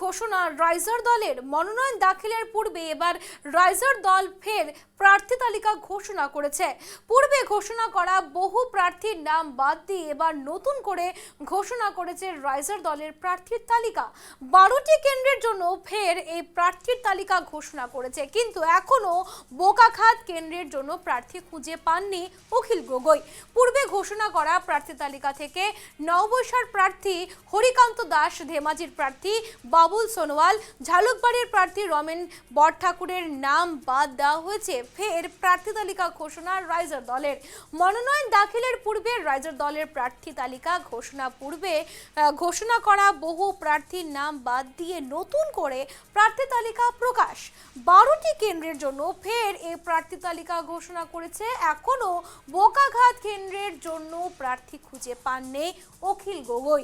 ঘোষণা রাইজার দলের। মনোনয়ন দাখিলের পূর্বে এবার রাইজার দল ফের প্রার্থী তালিকা ঘোষণা করেছে। পূর্বে ঘোষণা করা বহু প্রার্থীর নাম বাদ দিয়ে এবার নতুন করে ঘোষণা করেছে রাইজার দলের প্রার্থীর তালিকা। 12টি কেন্দ্রের জন্য ফের এই প্রার্থীর তালিকা ঘোষণা করেছে, কিন্তু এখনো বোকাখাত কেন্দ্রের জন্য প্রার্থী খুঁজে পাননি অখিল গগৈ। পূর্বে ঘোষণা করা প্রার্থী তালিকা থেকে নওবৈশার প্রার্থী হরিকান্ত দাস, ধেমাজির প্রার্থী বাবুল সোনোয়াল, ঝালুকবাড়ির প্রার্থী রমেন বরঠাকুরের নাম বাদ দেওয়া হয়েছে। ফের প্রার্থী তালিকা ঘোষণা রাইজার দলের। মনোনয়ন দাখিলের পূর্বে রাইজার দলের প্রার্থী তালিকা ঘোষণা করা বহু প্রার্থীর নাম বাদ দিয়ে নতুন করে প্রার্থী তালিকা প্রকাশ। 12টি কেন্দ্রের জন্য ফের এই প্রার্থী তালিকা ঘোষণা করেছে। এখনো বোকাঘাট কেন্দ্রের জন্য প্রার্থী খুঁজে পাননি অখিল গগৈ।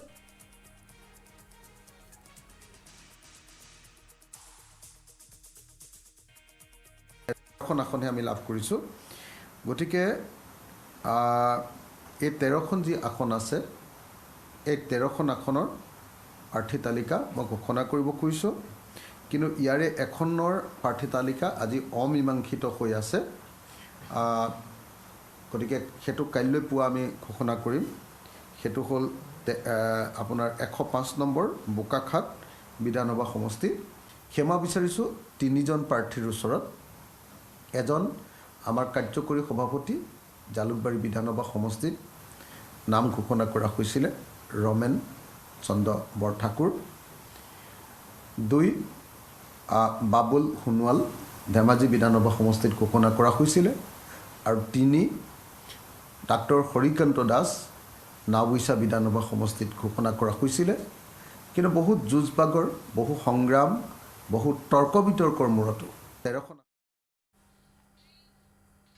আসনে আমি লাভ কৰিছোঁ। গতিকে এই 13খন যি আসন আছে, এই 13খন আসনৰ প্ৰাৰ্থী তালিকা মই ঘোষণা কৰিব খুজিছোঁ, কিন্তু ইয়াৰে এখনৰ প্ৰাৰ্থী তালিকা আজি অমীমাংসিত হৈ আছে। গতিকে সেইটো কাইলৈ পুৱা আমি ঘোষণা কৰিম। সেইটো হ'ল আপোনাৰ 105 নম্বৰ বোকাখাত বিধানসভা সমষ্টি। ক্ষমা বিচাৰিছোঁ 3জন প্ৰাৰ্থীৰ ওচৰত। এজন আমাৰ কাৰ্যকৰী সভাপতি জালুকবাৰী বিধানসভা সমষ্টিত নাম ঘোষণা কৰা হৈছিলে, ৰমেন চন্দ্ৰ বৰঠাকুৰ। 2 বাবুল সোণোৱাল, ধেমাজি বিধানসভা সমষ্টিত ঘোষণা কৰা হৈছিলে। আৰু 3 ডাক্তৰ হৰিকান্ত দাস, নওবৈশা বিধানসভা সমষ্টিত ঘোষণা কৰা হৈছিলে। কিন্তু বহুত যুঁজ বাগৰ, বহু সংগ্ৰাম, বহু তৰ্ক বিতৰ্কৰ মূৰতো 13খন